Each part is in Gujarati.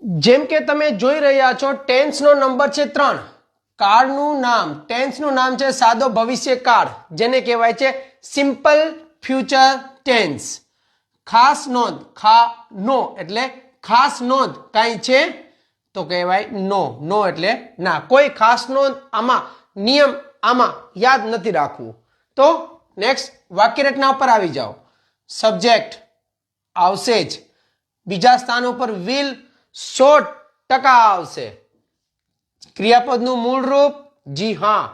જેમ કે તમે જોઈ રહ્યા છો ટેન્સનો નંબર છે 3. કાળનું નામ, ટેન્સનું નામ છે સાદો ભવિષ્ય કાળ, જેને કહેવાય છે સિમ્પલ ફ્યુચર ટેન્સ. ખાસ નોંધ, નો એટલે ખાસ નોંધ કાંઈ છે તો કહેવાય નો. નો એટલે ના. કોઈ ખાસ નોંધ આમાં, નિયમ આમાં યાદ નથી રાખવું. તો નેક્સ્ટ વાક્ય રચના ઉપર આવી જાઓ. સબ્જેક્ટ આવશે જ. બીજા સ્થાન ઉપર વિલ 100% આવશે. ક્રિયાપદનું મૂળ રૂપ, જી હા,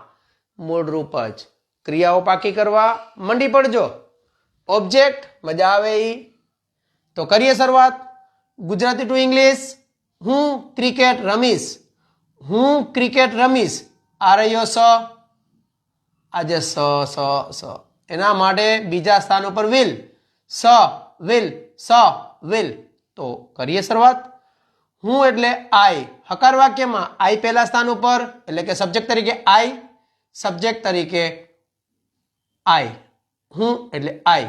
મૂળ રૂપ જ. ક્રિયાઓ પાકી કરવા મંડી પડજો. ઓબ્જેક્ટ મજા આવે ઈ. તો કરીએ શરૂઆત. Gujarati two English. હું ક્રિકેટ રમીશ. હું ક્રિકેટ રમીશ. આ રહ્યો સ. આજે સ. એના માટે બીજા સ્થાન ઉપર વિલ. સ વિલ. તો કરીએ શરૂઆત. હું એટલે આઈ. હકાર વાક્યમાં આઈ પહેલા સ્થાન ઉપર, એટલે કે સબ્જેક્ટ તરીકે આઈ. સબ્જેક્ટ તરીકે આઈ. હું એટલે આઈ.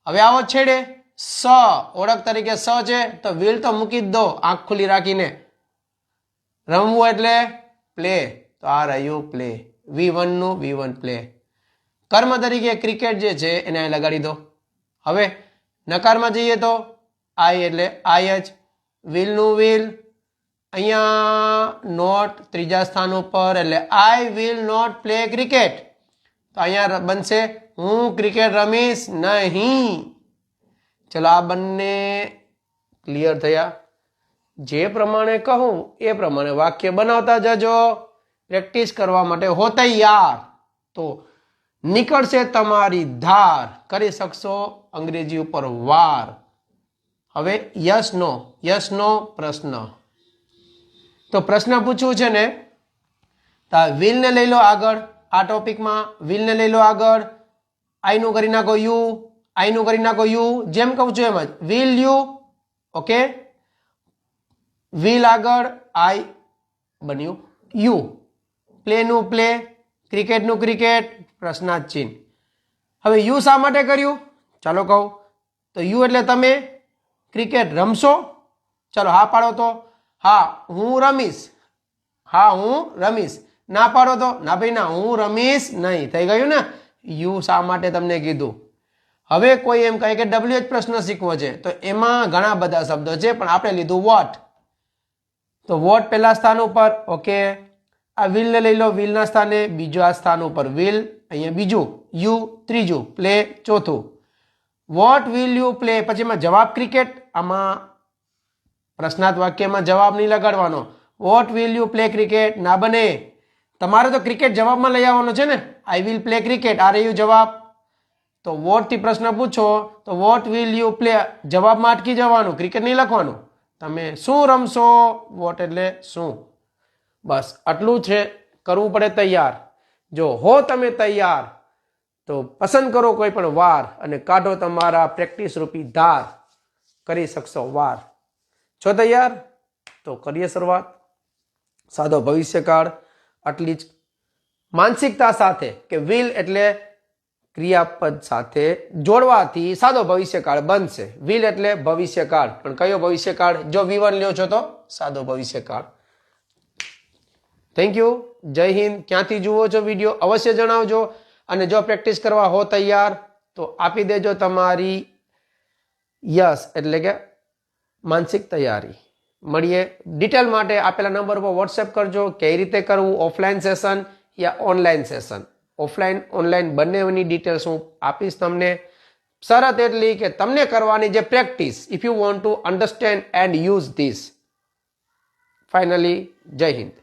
હવે આવો છેડે સ. ઓળખ તરીકે સ છે તો વિલ તો મૂકી જ દો આંખ ખુલ્લી રાખીને. રમવું એટલે પ્લે, તો આ રહ્યું પ્લે. V1 નું V1 પ્લે. કર્મ તરીકે ક્રિકેટ જે છે એને અહીં લગાડી દો. હવે નકારમાં જઈએ તો આઈ એટલે આઈ જ. વિલ નું વિલ. અહીંયા નોટ ત્રીજા સ્થાન ઉપર, એટલે I will not play cricket. તો અહીંયા બનશે હું ક્રિકેટ રમીશ નહીં. ચલો આ બંને ક્લિયર થયા. જે પ્રમાણે કહું એ પ્રમાણે વાક્ય બનાવતા જજો. પ્રેક્ટિસ કરવા માટે હો તૈયાર. તો નીકળશે તમારી ધાર. કરી શકશો અંગ્રેજી ઉપર વાર. હવે યસ નો પ્રશ્ન. તો પ્રશ્ન પૂછવું છે ને, તો વિલ ને લઈ લો આગળ. આ ટોપિકમાં વિલ ને લઈ લો આગળ. આઈ નું કરી નાખો યુ. આઈ નું કરી નાખો યુ. જેમ કહું છું એમ જ. Will you. ઓકે. વિલ આગળ આઈ બન્યું યુ. પ્લે નું પ્લે. ક્રિકેટ નું ક્રિકેટ. પ્રશ્નાર્થ ચિહ્ન. હવે યુ શા માટે કર્યું ચાલો કહું. તો યુ એટલે તમે ક્રિકેટ રમશો. ચલો હા પાડો તો હા હું રમીશ. હા હું રમીશ. ના પાડો તો ના ભાઈ ના, હું રમીશ નહીં. થઈ ગયું ને. યુ શા માટે તમને કીધું. હવે કોઈ એમ કહે કે WH પ્રશ્ન શીખવો છે, તો એમાં ઘણા બધા શબ્દો છે, પણ આપણે લીધું વોટ. તો વોટ પહેલા સ્થાન ઉપર. ઓકે. આ વિલ ને લઈ લો. વિલના સ્થાને બીજા સ્થાન ઉપર વિલ. અહીંયા બીજું યુ ત્રીજું, પ્લે ચોથું. What will you play. પછી એમાં જવાબ ક્રિકેટ. આમાં પ્રશ્નાર્થ વાક્યમાં જવાબ નહીં લગાડવાનો. What will you play cricket ના બને. તમારે તો ક્રિકેટ જવાબમાં લઈ આવવાનો છે ને. આઈ વિલ પ્લે ક્રિકેટ આ રહ્યું જવાબ. તો વોટ થી પ્રશ્ન પૂછો તો વોટ વિલ યુ પ્લે જવાબમાં અટકી જવાનું, ક્રિકેટ નહીં લખવાનું. તમે શું રમશો. વોટ એટલે શું. બસ આટલું છે. કરવું પડે તૈયાર. જો હો તમે તૈયાર તો પસંદ કરો કોઈ પણ વાર અને કાઢો તમારા પ્રેક્ટિસ રૂપી ધાર. કરી શકશો વાર. છો તૈયાર? તો કરીએ શરૂઆત. સાદો ભવિષ્યકાળ. આટલી જ માનસિકતા સાથે કે વિલ એટલે ક્રિયાપદ સાથે જોડવાથી સાદો ભવિષ્યકાળ બનશે. વિલ એટલે ભવિષ્યકાળ, પણ કયો ભવિષ્યકાળ? જો V1 લ્યો છો તો સાદો ભવિષ્યકાળ. Thank you. જય હિન્દ. ક્યાંથી જુઓ છો વિડીયો અવશ્ય જણાવજો. અને જો પ્રેક્ટિસ કરવા હો તૈયાર તો આપી દેજો તમારી યસ એટલે કે માનસિક તૈયારી. મળીએ. ડિટેલ માટે આપેલા નંબર પર વોટ્સએપ કરજો. કઈ રીતે કરવું, ઓફલાઈન સેશન યા ઓનલાઈન સેશન. ઓફલાઈન ઓનલાઈન બંનેની ડિટેલ્સ હું આપીશ તમને. શરત એટલી કે તમને કરવાની જે practice, if you want to understand and use this. Finally જય હિન્દ.